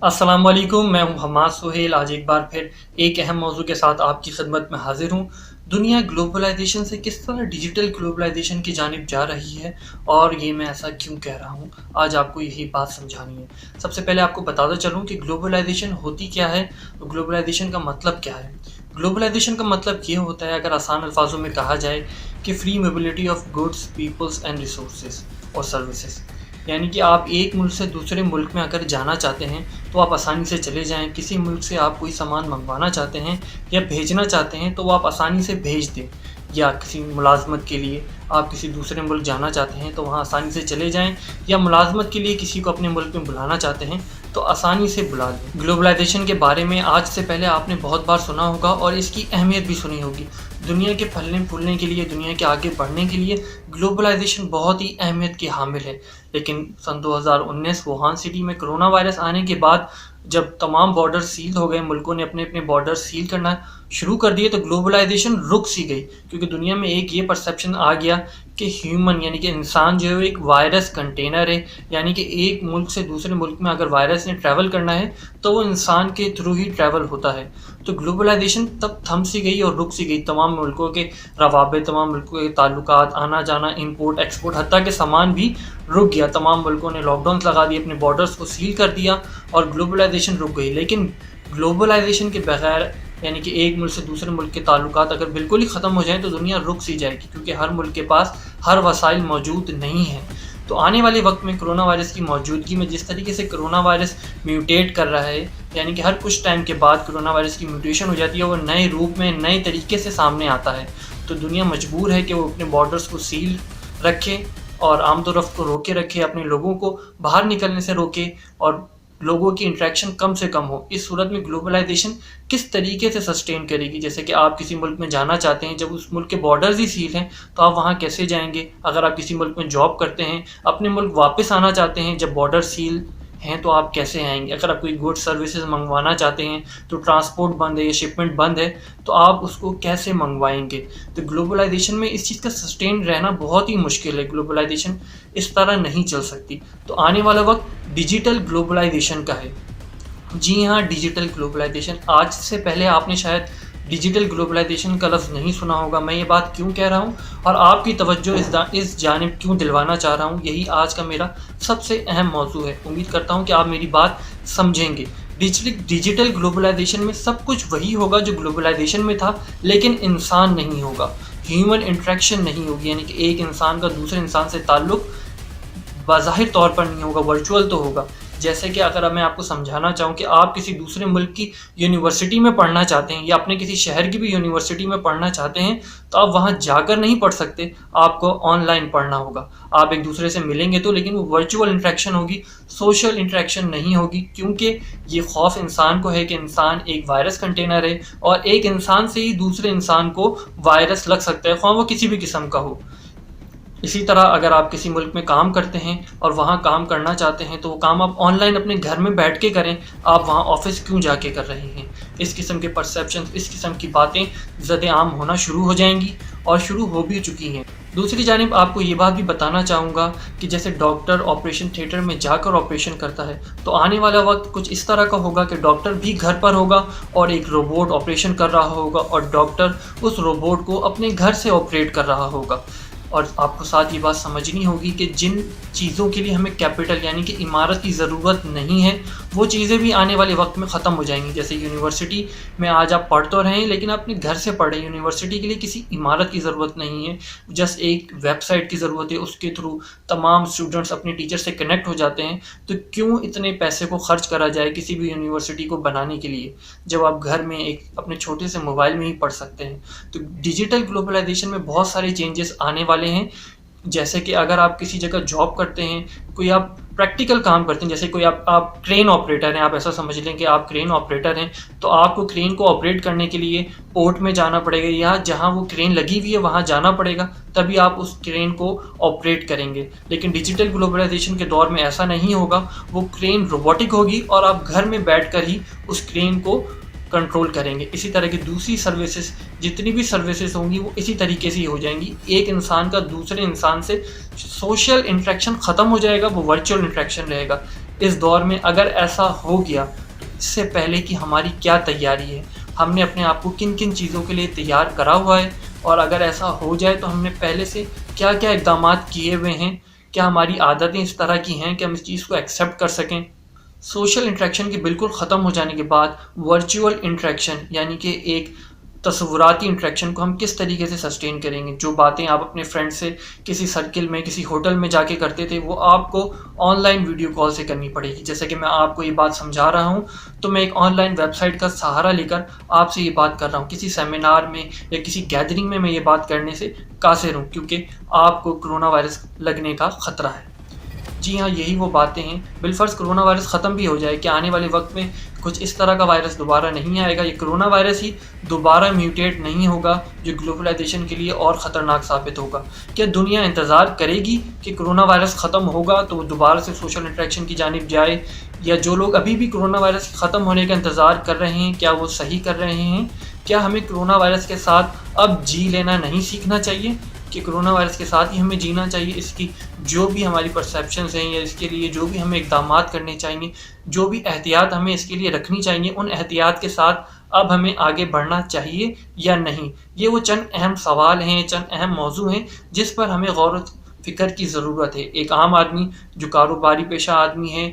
अस्सलाम वालेकुम, मैं हूं हमाद सुहेल। आज एक बार फिर एक अहम मौजू के साथ आपकी खिदमत में हाजिर हूं। दुनिया ग्लोबलाइजेशन से किस तरह डिजिटल ग्लोबलाइजेशन की जानिब जा रही है और ये मैं ऐसा क्यों कह रहा हूं, आज आपको यही बात समझानी है। सबसे पहले आपको बताता चलूं कि ग्लोबलाइजेशन होती क्या है, ग्लोबलाइजेशन का मतलब क्या है। ग्लोबलाइजेशन का मतलब ये होता है, अगर आसान अल्फाजों में कहा जाए, कि free mobility of goods, peoples and resources और सर्विसेज। यानी कि आप एक मुल्क से दूसरे मुल्क में अगर जाना चाहते हैं तो आप आसानी से चले जाएं। किसी मुल्क से आप कोई सामान मंगवाना चाहते हैं या भेजना चाहते हैं तो वो आप आसानी से भेज दें। या किसी मुलाजमत के लिए आप किसी दूसरे मुल्क जाना चाहते हैं तो वहाँ आसानी से चले जाएं, या मुलाजमत के लिए किसी को अपने मुल्क में बुलाना चाहते हैं तो आसानी से बुला लें। ग्लोबलाइजेशन के बारे में आज से पहले आपने बहुत बार सुना होगा और इसकी अहमियत भी सुनी होगी। दुनिया के फलने फूलने के लिए, दुनिया के आगे बढ़ने के लिए ग्लोबलाइजेशन बहुत ही अहमियत की हामिल है। लेकिन सन 2019 वुहान सिटी में कोरोना वायरस आने के बाद जब तमाम बॉर्डर सील हो गए, मुल्कों ने अपने अपने बॉर्डर सील करना शुरू कर दिए, तो ग्लोबलाइजेशन रुक सी गई। क्योंकि दुनिया में एक ये परसेप्शन आ गया कि ह्यूमन यानी कि इंसान जो है एक वायरस कंटेनर है। यानी कि एक मुल्क से दूसरे मुल्क में अगर वायरस ने ट्रैवल करना है तो वो इंसान के थ्रू ही ट्रैवल होता है। तो ग्लोबलाइजेशन तब थम सी गई और रुक सी गई। तमाम मुल्कों के रवाबे, तमाम मुल्कों के ताल्लुकात, आना जाना, इंपोर्ट एक्सपोर्ट, हत्ता के सामान भी रुक गया। तमाम मुल्कों ने लॉकडाउन लगा दिए, अपने बॉर्डर्स को सील कर दिया और ग्लोबलाइजेशन रुक गई। लेकिन ग्लोबलाइजेशन के बगैर, यानी कि एक मुल्क से दूसरे मुल्क के ताल्लुकात अगर बिल्कुल ही ख़त्म हो जाए तो दुनिया रुक सी जाएगी, क्योंकि हर मुल्क के पास हर वसाइल मौजूद नहीं हैं। तो आने वाले वक्त में कोरोना वायरस की मौजूदगी में, जिस तरीके से कोरोना वायरस म्यूटेट कर रहा है, यानी कि हर कुछ टाइम के बाद कोरोना वायरस की म्यूटेशन हो जाती है, वो नए रूप में नए तरीके से सामने आता है। तो दुनिया मजबूर है कि वो अपने बॉर्डर्स को सील रखे और आमदोरफ्त को रोके रखे, अपने लोगों को बाहर निकलने से रोके और लोगों की इंटरेक्शन कम से कम हो। इस सूरत में ग्लोबलाइजेशन किस तरीके से सस्टेन करेगी? जैसे कि आप किसी मुल्क में जाना चाहते हैं, जब उस मुल्क के बॉर्डर्स ही सील हैं तो आप वहाँ कैसे जाएंगे? अगर आप किसी मुल्क में जॉब करते हैं, अपने मुल्क वापस आना चाहते हैं, जब बॉर्डर सील हैं तो आप कैसे आएंगे? अगर आप कोई गुड्स सर्विसेज मंगवाना चाहते हैं तो ट्रांसपोर्ट बंद है या शिपमेंट बंद है तो आप उसको कैसे मंगवाएंगे? तो ग्लोबलाइजेशन में इस चीज़ का सस्टेन रहना बहुत ही मुश्किल है। ग्लोबलाइजेशन इस तरह नहीं चल सकती। तो आने वाला वक्त डिजिटल ग्लोबलाइजेशन का है। जी हाँ, डिजिटल ग्लोबलाइजेशन। आज से पहले आपने शायद डिजिटल ग्लोबलाइजेशन का लफ्ज़ नहीं सुना होगा। मैं ये बात क्यों कह रहा हूँ और आपकी तवज्जो इस जानिब क्यों दिलवाना चाह रहा हूँ, यही आज का मेरा सबसे अहम मौजू है। उम्मीद करता हूँ कि आप मेरी बात समझेंगे। डिजिटल ग्लोबलाइजेशन में सब कुछ वही होगा जो ग्लोबलाइजेशन में था, लेकिन इंसान नहीं होगा, ह्यूमन इंटरेक्शन नहीं होगी। यानी कि एक इंसान का दूसरे इंसान से ताल्लुक़ बाज़ाहिर तौर पर नहीं होगा, वर्चुअल तो होगा। जैसे कि अगर मैं आपको समझाना चाहूँ कि आप किसी दूसरे मुल्क की यूनिवर्सिटी में पढ़ना चाहते हैं या अपने किसी शहर की भी यूनिवर्सिटी में पढ़ना चाहते हैं, तो आप वहाँ जाकर नहीं पढ़ सकते, आपको ऑनलाइन पढ़ना होगा। आप एक दूसरे से मिलेंगे तो, लेकिन वो वर्चुअल इंटरेक्शन होगी, सोशल इंटरेक्शन नहीं होगी। क्योंकि ये खौफ इंसान को है कि इंसान एक वायरस कंटेनर है और एक इंसान से ही दूसरे इंसान को वायरस लग सकता है, ख़्वाह वो किसी भी किस्म का हो। इसी तरह अगर आप किसी मुल्क में काम करते हैं और वहाँ काम करना चाहते हैं तो वो काम आप ऑनलाइन अपने घर में बैठ के करें, आप वहाँ ऑफिस क्यों जाके कर रहे हैं? इस किस्म के परसेप्शन, इस किस्म की बातें ज़द-ए-आम होना शुरू हो जाएंगी और शुरू हो भी चुकी हैं। दूसरी जानिब आपको ये बात भी बताना चाहूँगा कि जैसे डॉक्टर ऑपरेशन थिएटर में जाकर ऑपरेशन करता है, तो आने वाला वक्त कुछ इस तरह का होगा कि डॉक्टर भी घर पर होगा और एक रोबोट ऑपरेशन कर रहा होगा और डॉक्टर उस रोबोट को अपने घर से ऑपरेट कर रहा होगा। और आपको साथ ये बात समझनी होगी कि जिन चीज़ों के लिए हमें कैपिटल यानी कि इमारत की ज़रूरत नहीं है, वो चीज़ें भी आने वाले वक्त में ख़त्म हो जाएंगी। जैसे यूनिवर्सिटी में आज आप पढ़ तो रहे हैं, लेकिन अपने घर से पढ़ें। यूनिवर्सिटी के लिए किसी इमारत की ज़रूरत नहीं है, जस्ट एक वेबसाइट की ज़रूरत है, उसके थ्रू तमाम स्टूडेंट्स अपने टीचर से कनेक्ट हो जाते हैं। तो क्यों इतने पैसे को खर्च करा जाए किसी भी यूनिवर्सिटी को बनाने के लिए, जब आप घर में एक अपने छोटे से मोबाइल में ही पढ़ सकते हैं? तो डिजिटल ग्लोबलाइजेशन में बहुत सारे चेंजेस आने वाले हैं। जैसे कि अगर आप किसी जगह जॉब करते हैं, कोई आप प्रैक्टिकल काम करते हैं, जैसे कोई आप क्रेन ऑपरेटर हैं, आप ऐसा समझ लें कि आप क्रेन ऑपरेटर हैं, तो आपको क्रेन को ऑपरेट करने के लिए पोर्ट में जाना पड़ेगा या जहां वो क्रेन लगी हुई है वहां जाना पड़ेगा, तभी आप उस क्रेन को ऑपरेट करेंगे। लेकिन डिजिटल ग्लोबलाइजेशन के दौर में ऐसा नहीं होगा, वो क्रेन रोबोटिक होगी और आप घर में बैठकर ही उस क्रेन को कंट्रोल करेंगे। इसी तरह की दूसरी सर्विसेज, जितनी भी सर्विसेज होंगी वो इसी तरीके से ही हो जाएंगी। एक इंसान का दूसरे इंसान से सोशल इंटरेक्शन ख़त्म हो जाएगा, वो वर्चुअल इंटरेक्शन रहेगा। اس دور میں اگر ایسا ہو گیا تو اس سے پہلے کہ ہماری کیا تیاری ہے، ہم نے اپنے آپ کو کن کن چیزوں کے لیے تیار کرا ہوا ہے، اور اگر ایسا ہو جائے تو ہم نے پہلے سے کیا کیا اقدامات کیے ہوئے ہیں، کیا ہماری عادتیں اس طرح کی ہیں کہ ہم اس چیز کو ایکسیپٹ کر سکیں۔ سوشل انٹریکشن کے بالکل ختم ہو جانے کے بعد ورچوئل انٹریکشن یعنی کہ ایک تصوراتی انٹریکشن کو ہم کس طریقے سے سسٹین کریں گے۔ جو باتیں آپ اپنے فرینڈ سے کسی سرکل میں کسی ہوٹل میں جا کے کرتے تھے وہ آپ کو آن لائن ویڈیو کال سے کرنی پڑے گی۔ جیسے کہ میں آپ کو یہ بات سمجھا رہا ہوں تو میں ایک آن لائن ویب سائٹ کا سہارا لے کر آپ سے یہ بات کر رہا ہوں، کسی سیمینار میں یا کسی گیدرنگ میں یہ بات کرنے سے قاصر ہوں، کیونکہ آپ کو کرونا وائرس لگنے کا خطرہ ہے۔ جی ہاں، یہی وہ باتیں ہیں۔ بالفرض کرونا وائرس ختم بھی ہو جائے کہ آنے والے وقت میں کچھ اس طرح کا وائرس دوبارہ نہیں آئے گا، یہ کرونا وائرس ہی دوبارہ میوٹیٹ نہیں ہوگا جو گلوبلائزیشن کے لیے اور خطرناک ثابت ہوگا۔ کیا دنیا انتظار کرے گی کہ کرونا وائرس ختم ہوگا تو وہ دوبارہ سے سوشل انٹریکشن کی جانب جائے، یا جو لوگ ابھی بھی کرونا وائرس ختم ہونے کا انتظار کر رہے ہیں کیا وہ صحیح کر رہے ہیں؟ کیا ہمیں کرونا وائرس کے ساتھ اب جی لینا نہیں سیکھنا چاہیے کہ کرونا وائرس کے ساتھ ہی ہمیں جینا چاہیے؟ اس کی جو بھی ہماری پرسیپشنز ہیں یا اس کے لیے جو بھی ہمیں اقدامات کرنے چاہیے، جو بھی احتیاط ہمیں اس کے لیے رکھنی چاہیے، ان احتیاط کے ساتھ اب ہمیں آگے بڑھنا چاہیے یا نہیں؟ یہ وہ چند اہم سوال ہیں، چند اہم موضوع ہیں جس پر ہمیں غور و فکر کی ضرورت ہے۔ ایک عام آدمی جو کاروباری پیشہ آدمی ہے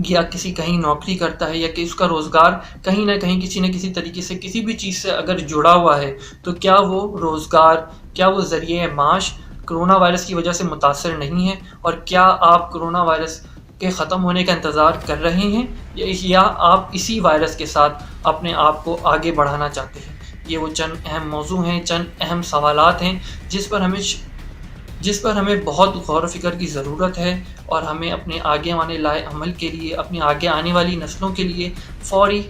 یا کسی کہیں نوکری کرتا ہے یا کہ اس کا روزگار کہیں نہ کہیں کسی نہ کسی طریقے سے کسی بھی چیز سے اگر جڑا ہوا ہے، تو کیا وہ روزگار، کیا وہ ذریعہ معاش کرونا وائرس کی وجہ سے متاثر نہیں ہے؟ اور کیا آپ کرونا وائرس کے ختم ہونے کا انتظار کر رہے ہیں یا آپ اسی وائرس کے ساتھ اپنے آپ کو آگے بڑھانا چاہتے ہیں؟ یہ وہ چند اہم موضوع ہیں، چند اہم سوالات ہیں جس پر ہمیں بہت غور و فکر کی ضرورت ہے، اور ہمیں اپنے آگے آنے لائے عمل کے لیے، اپنی آگے آنے والی نسلوں کے لیے فوری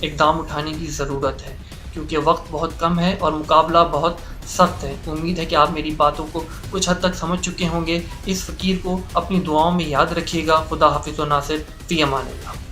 اقدام اٹھانے کی ضرورت ہے، کیونکہ وقت بہت کم ہے اور مقابلہ بہت سخت ہے۔ امید ہے کہ آپ میری باتوں کو کچھ حد تک سمجھ چکے ہوں گے۔ اس فقیر کو اپنی دعاؤں میں یاد رکھیے گا۔ خدا حافظ و ناصر، فی امان اللہ۔